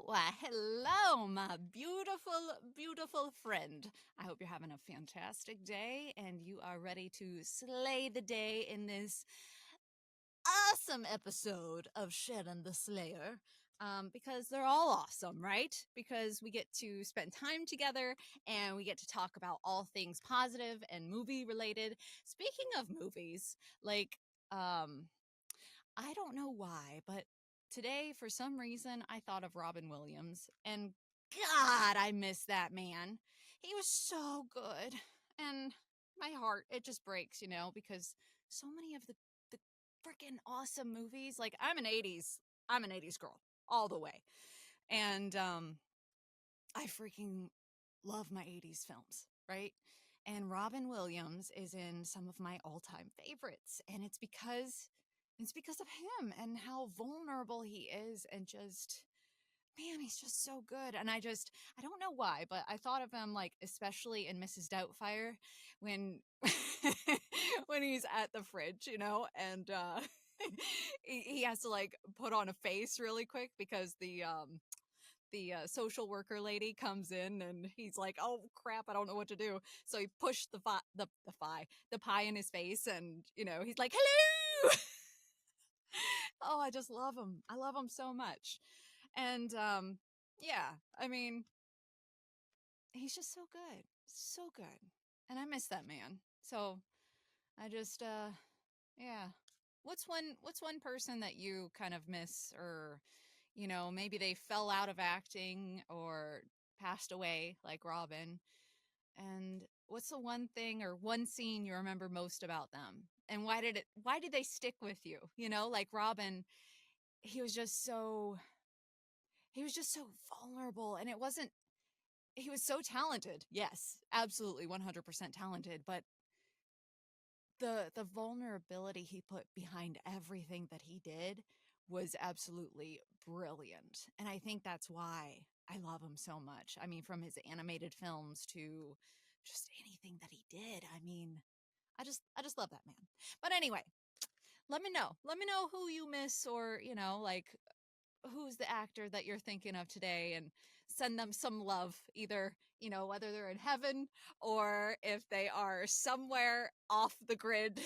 Why, hello, my beautiful, beautiful friend. I hope you're having a fantastic day and you are ready to slay the day in this awesome episode of Sharon the Slayer. Because they're all awesome, right? Because we get to spend time together and we get to talk about all things positive and movie related. Speaking of movies, like, I don't know why, but today, for some reason, I thought of Robin Williams, and God, I miss that man. He was so good, and my heart, it just breaks, because so many of the freaking awesome movies, like I'm an 80s girl, all the way, and I freaking love my 80s films, right? And Robin Williams is in some of my all-time favorites, and it's because of him and how vulnerable he is, and just man, he's just so good. And I don't know why, but I thought of him, like, especially in Mrs. Doubtfire, when when he's at the fridge, and he has to, like, put on a face really quick because the social worker lady comes in and he's like, "Oh crap, I don't know what to do." So he pushed the pie in his face, and he's like, "Hello." Oh, I just love him. I love him so much. And yeah, I mean, he's just so good. So good. And I miss that man. So I just yeah. What's one person that you kind of miss, or maybe they fell out of acting or passed away like Robin? And what's the one thing or one scene you remember most about them? And why did they stick with you? Like Robin, he was just so he was just so vulnerable, and it wasn't he was so talented. Yes, absolutely 100% talented, but the vulnerability he put behind everything that he did was absolutely brilliant. And I think that's why I love him so much. I mean, from his animated films to just anything that he did. I mean, I just love that man. But anyway, let me know. Let me know who you miss, or, like, who's the actor that you're thinking of today, and send them some love, either, whether they're in heaven or if they are somewhere off the grid,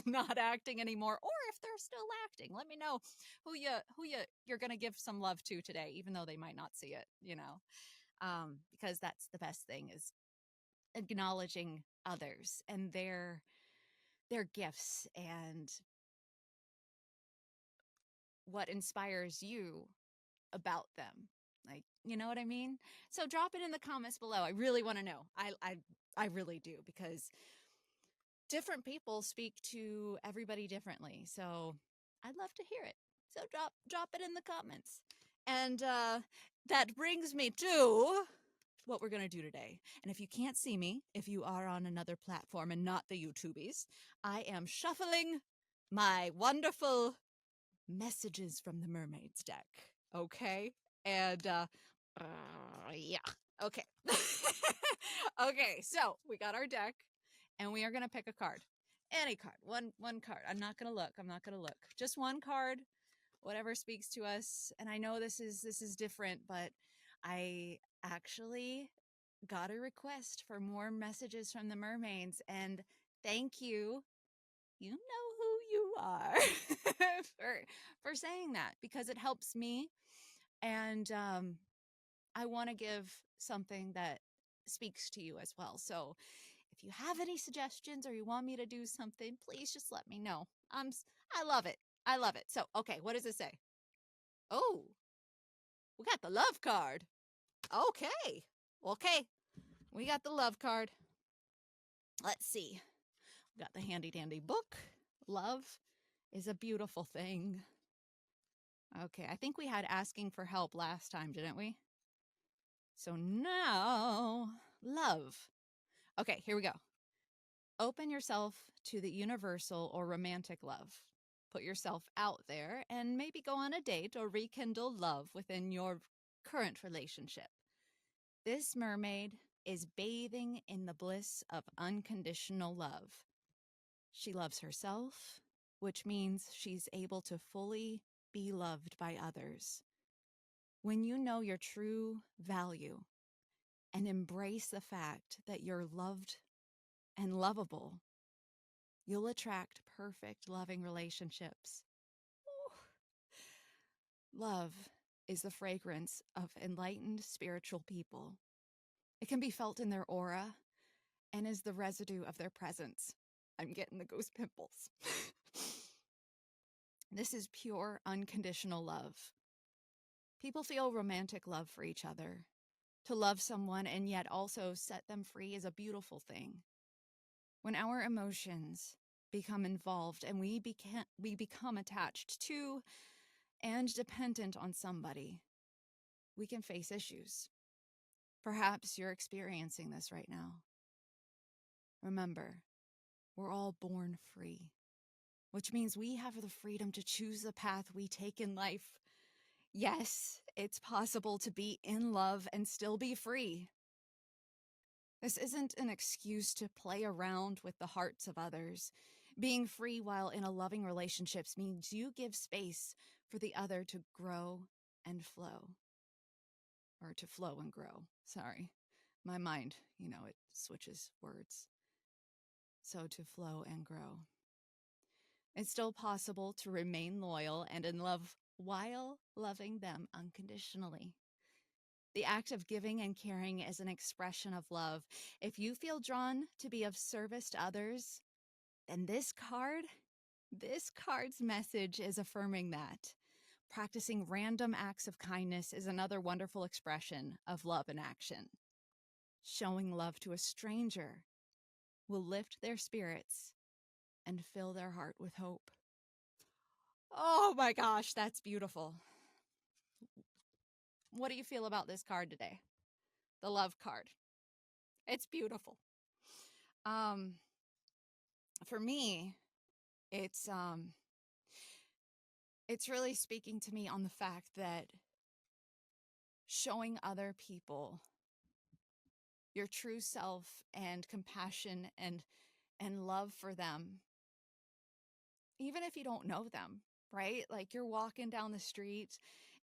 not acting anymore, or if they're still acting. Let me know who you're going to give some love to today, even though they might not see it, because that's the best thing, is acknowledging others and their gifts and what inspires you about them. Like, you know what I mean? So drop it in the comments below. I really want to know. I really do, because different people speak to everybody differently. So I'd love to hear it. So drop it in the comments. And that brings me to what we're going to do today. And if you can't see me, if you are on another platform and not the YouTubies, I am shuffling my wonderful messages from the Mermaids deck. Okay? And yeah. Okay. Okay, so we got our deck, and we are going to pick a card. Any card. One card. I'm not going to look. I'm not going to look. Just one card, whatever speaks to us. And I know this is different, but I actually got a request for more messages from the mermaids, and thank you. You know who you are for saying that, because it helps me, and I want to give something that speaks to you as well. So if you have any suggestions or you want me to do something, please just let me know. I love it. I love it. So, okay, what does it say? Oh, we got the love card. Okay. Okay. We got the love card. Let's see. We got the handy dandy book. Love is a beautiful thing. Okay, I think we had asking for help last time, didn't we? So now, love. Okay, here we go. Open yourself to the universal or romantic love. Put yourself out there and maybe go on a date or rekindle love within your current relationship. This mermaid is bathing in the bliss of unconditional love. She loves herself, which means she's able to fully be loved by others. When you know your true value and embrace the fact that you're loved and lovable, you'll attract perfect, loving relationships. Love is the fragrance of enlightened spiritual people. It can be felt in their aura and is the residue of their presence. I'm getting the ghost pimples. This is pure, unconditional love. People feel romantic love for each other. To love someone and yet also set them free is a beautiful thing. When our emotions become involved and we become attached to and dependent on somebody, we can face issues. Perhaps you're experiencing this right now. Remember, we're all born free, which means we have the freedom to choose the path we take in life. Yes, it's possible to be in love and still be free. This isn't an excuse to play around with the hearts of others. Being free while in a loving relationship means you give space for the other to grow and flow. Or to flow and grow. Sorry. My mind, it switches words. So to flow and grow. It's still possible to remain loyal and in love while loving them unconditionally. The act of giving and caring is an expression of love. If you feel drawn to be of service to others, then this card's message is affirming that. Practicing random acts of kindness is another wonderful expression of love in action. Showing love to a stranger will lift their spirits and fill their heart with hope. Oh my gosh, that's beautiful. What do you feel about this card today? The love card. It's beautiful. For me, it's really speaking to me on the fact that showing other people your true self and compassion and love for them, even if you don't know them, right? Like you're walking down the street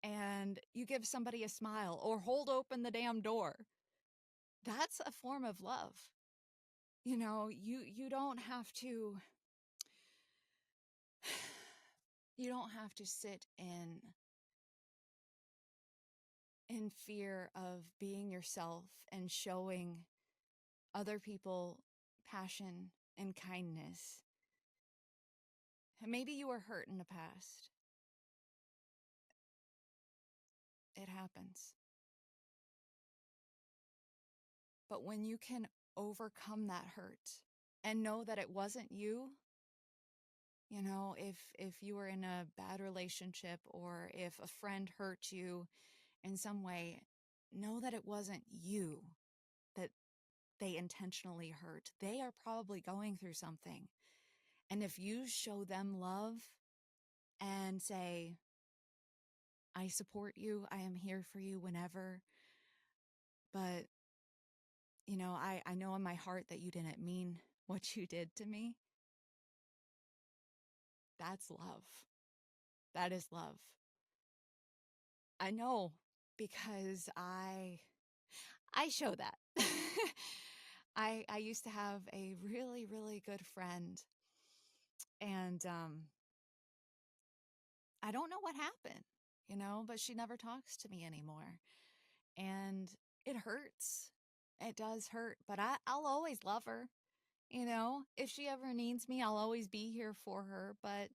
and you give somebody a smile or hold open the damn door. That's a form of love. You don't have to sit in fear of being yourself and showing other people passion and kindness. Maybe you were hurt in the past. It happens. But when you can overcome that hurt and know that it wasn't you, if you were in a bad relationship or if a friend hurt you in some way, know that it wasn't you that they intentionally hurt. They are probably going through something. And if you show them love and say, I support you, I am here for you whenever, but, I know in my heart that you didn't mean what you did to me. That's love. That is love. I know because I show that. I used to have a really, really good friend, and I don't know what happened, but she never talks to me anymore. And it hurts. It does hurt, but I'll always love her. If she ever needs me, I'll always be here for her. But,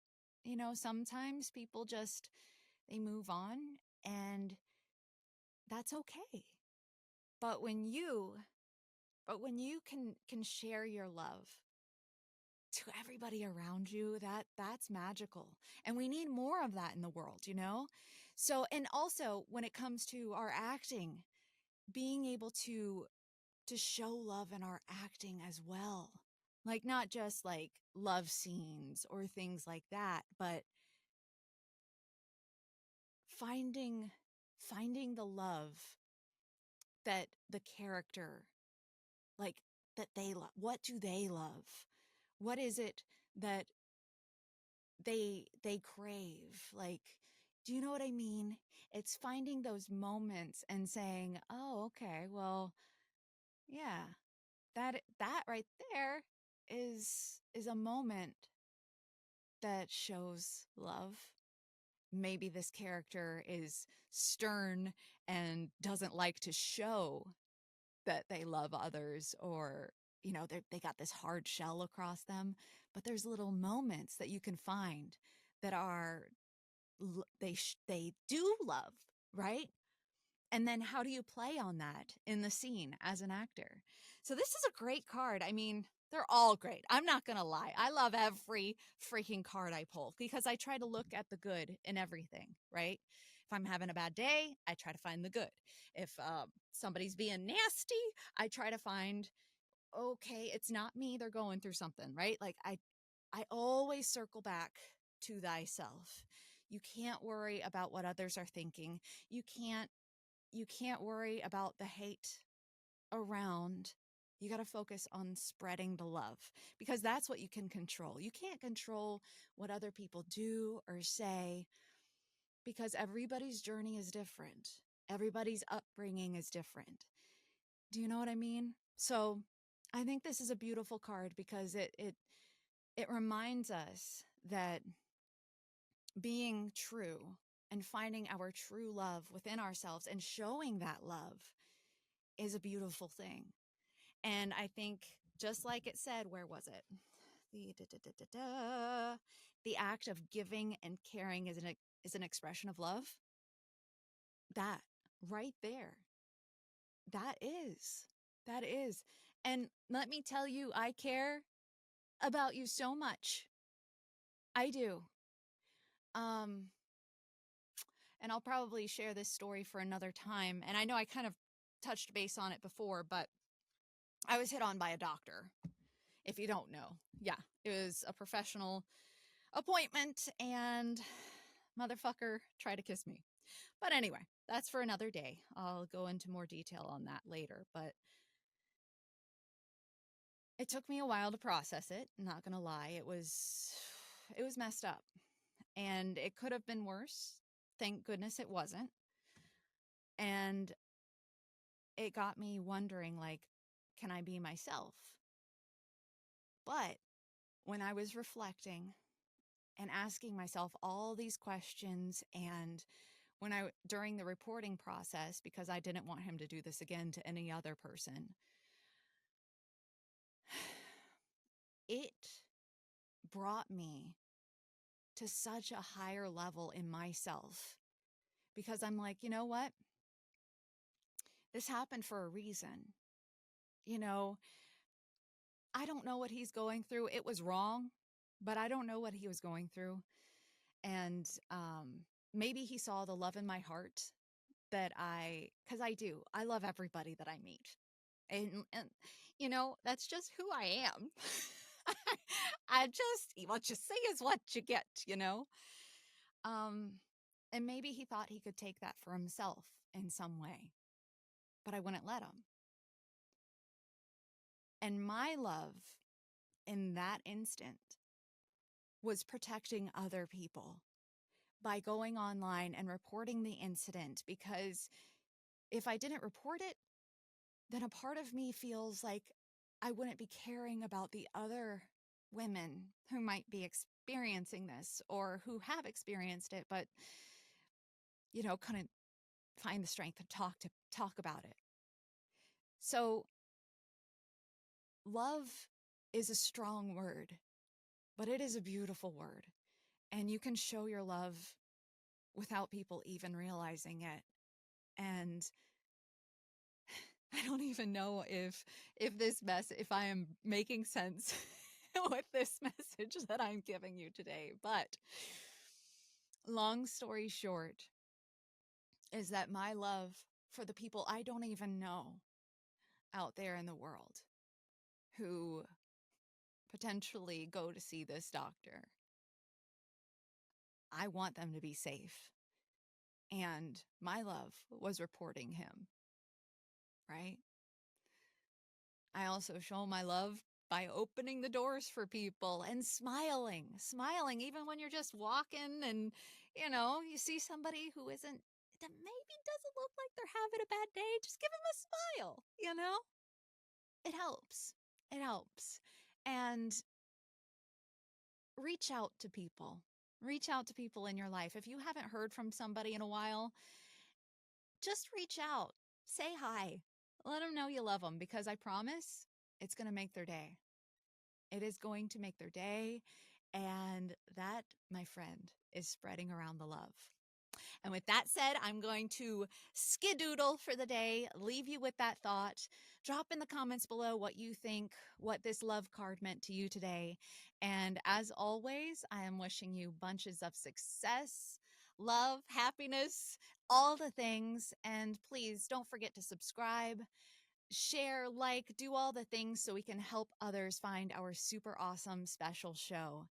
sometimes people they move on, and that's okay. But when you can share your love to everybody around you, that's magical. And we need more of that in the world, So, and also when it comes to our acting, being able to show love in our acting as well. Like not just like love scenes or things like that, but finding the love that the character, like that they love. What do they love? What is it that they crave? Like, Do you know what I mean? It's finding those moments and saying, "Oh, okay. Well, yeah. That right there is a moment that shows love. Maybe this character is stern and doesn't like to show that they love others, or they got this hard shell across them, but there's little moments that you can find that are they do love, right? And then how do you play on that in the scene as an actor? So this is a great card. I mean, they're all great. I'm not going to lie. I love every freaking card I pull because I try to look at the good in everything, right? If I'm having a bad day, I try to find the good. If somebody's being nasty, I try to find, okay, it's not me. They're going through something, right? Like I always circle back to thyself. You can't worry about what others are thinking. You can't worry about the hate around. You got to focus on spreading the love because that's what you can control. You can't control what other people do or say because everybody's journey is different. Everybody's upbringing is different. Do you know what I mean? So I think this is a beautiful card because it reminds us that being true and finding our true love within ourselves and showing that love is a beautiful thing. And I think just like it said, where was it? The act of giving and caring is an expression of love. That right there. That is. That is. And let me tell you, I care about you so much. I do. Um, and I'll probably share this story for another time. And I know I kind of touched base on it before, but I was hit on by a doctor, if you don't know. Yeah, it was a professional appointment, and motherfucker tried to kiss me. But anyway, that's for another day. I'll go into more detail on that later. But it took me a while to process it. Not gonna lie, it was messed up, and it could have been worse. Thank goodness it wasn't. And it got me wondering, like, can I be myself? But when I was reflecting and asking myself all these questions, and during the reporting process, because I didn't want him to do this again to any other person, it brought me to such a higher level in myself, because I'm like, you know what? This happened for a reason. You know, I don't know what he's going through. It was wrong, but I don't know what he was going through. And maybe he saw the love in my heart because I do. I love everybody that I meet. And that's just who I am. What you see is what you get. Um, and maybe he thought he could take that for himself in some way, but I wouldn't let him. And my love in that instant was protecting other people by going online and reporting the incident, because if I didn't report it, then a part of me feels like I wouldn't be caring about the other women who might be experiencing this or who have experienced it, but, couldn't find the strength to talk about it. So love is a strong word, but it is a beautiful word. And you can show your love without people even realizing it. And I don't even know if I am making sense with this message that I'm giving you today. But long story short is that my love for the people I don't even know out there in the world who potentially go to see this doctor, I want them to be safe. And my love was reporting him, right? I also show my love by opening the doors for people and smiling, even when you're just walking and You see somebody who isn't, that maybe doesn't look like they're having a bad day, just give them a smile. It helps. It helps. And reach out to people. Reach out to people in your life. If you haven't heard from somebody in a while, just reach out. Say hi. Let them know you love them, because I promise it's going to make their day. It is going to make their day. And that, my friend, is spreading around the love. And with that said, I'm going to skidoodle for the day, leave you with that thought. Drop in the comments below what you think, what this love card meant to you today. And as always, I am wishing you bunches of success, love, happiness, all the things. And please don't forget to subscribe, share, like, do all the things so we can help others find our super awesome special show.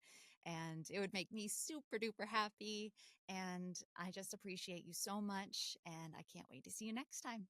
And it would make me super duper happy. And I just appreciate you so much. And I can't wait to see you next time.